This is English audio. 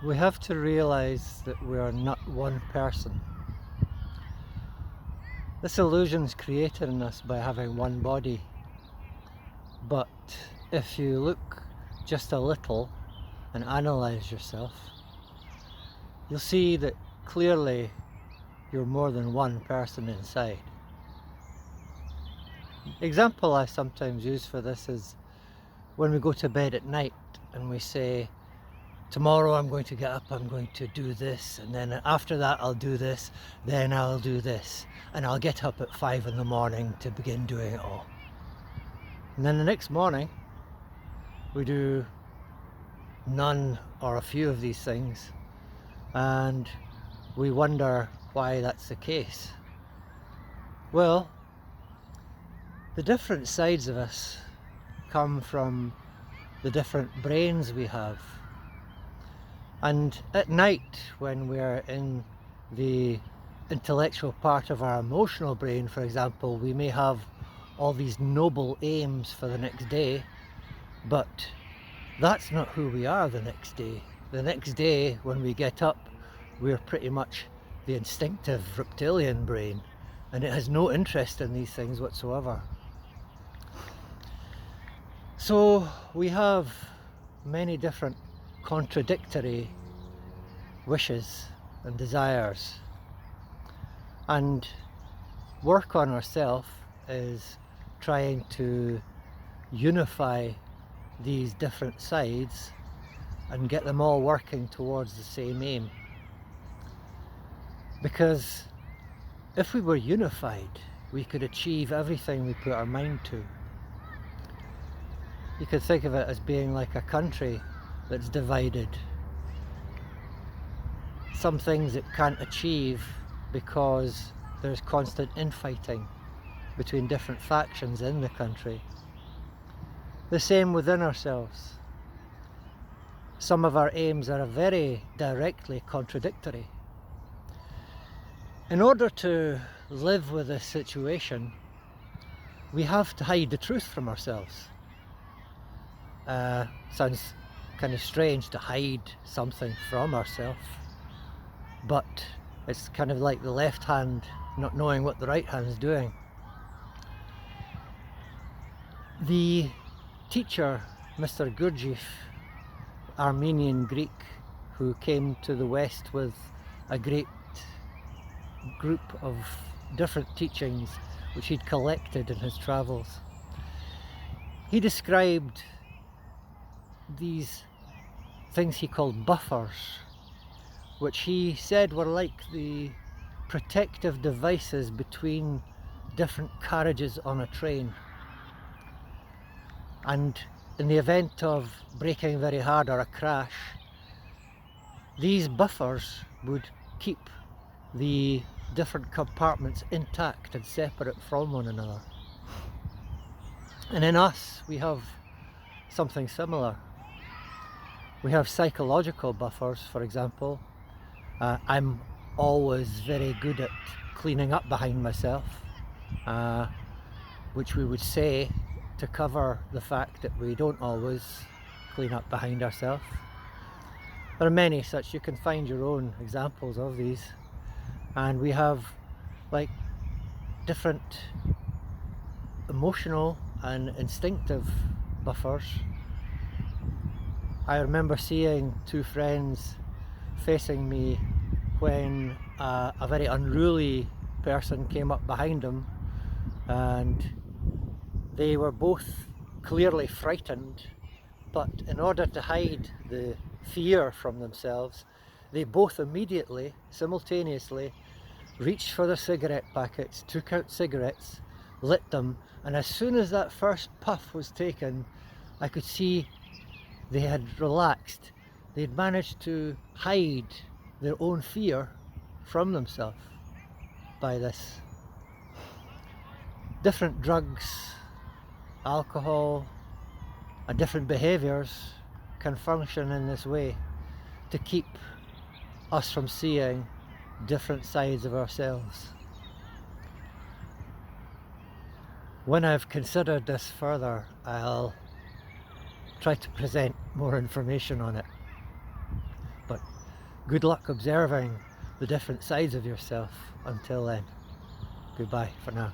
We have to realize that we are not one person. This illusion is created in us by having one body. But if you look just a little and analyze yourself, you'll see that clearly you're more than one person inside. The example I sometimes use for this is when we go to bed at night and we say, tomorrow I'm going to get up, I'm going to do this, and then after that I'll do this, then I'll do this, and I'll get up at 5 in the morning to begin doing it all. And then the next morning we do none or a few of these things, and we wonder why that's the case. Well, the different sides of us come from the different brains we have. And at night, when we're in the intellectual part of our emotional brain, for example, we may have all these noble aims for the next day, but that's not who we are the next day. The next day, when we get up, we're pretty much the instinctive reptilian brain, and it has no interest in these things whatsoever. So we have many different contradictory wishes and desires, and work on ourselves is trying to unify these different sides and get them all working towards the same aim. Because if we were unified, we could achieve everything we put our mind to. You could think of it as being like a country that's divided. Some things it can't achieve because there's constant infighting between different factions in the country. The same within ourselves. Some of our aims are very directly contradictory. In order to live with this situation, we have to hide the truth from ourselves. Sounds kind of strange to hide something from ourselves, but it's kind of like the left hand not knowing what the right hand's doing. The teacher, Mr. Gurdjieff, Armenian Greek, who came to the West with a great group of different teachings which he'd collected in his travels, he described these things he called buffers, which he said were like the protective devices between different carriages on a train. And in the event of braking very hard or a crash, these buffers would keep the different compartments intact and separate from one another. And in us, we have something similar. We have psychological buffers, for example. I'm always very good at cleaning up behind myself, which we would say to cover the fact that we don't always clean up behind ourselves. There are many such, you can find your own examples of these. And we have like different emotional and instinctive buffers. I remember seeing two friends facing me when a very unruly person came up behind them, and they were both clearly frightened, but in order to hide the fear from themselves, they both immediately, simultaneously, reached for their cigarette packets, took out cigarettes, lit them, and as soon as that first puff was taken, I could see they had relaxed. They'd managed to hide their own fear from themselves by this. Different drugs, alcohol, and different behaviours can function in this way to keep us from seeing different sides of ourselves. When I've considered this further, I'll try to present more information on it. But Good luck observing the different sides of yourself. Until then, goodbye for now.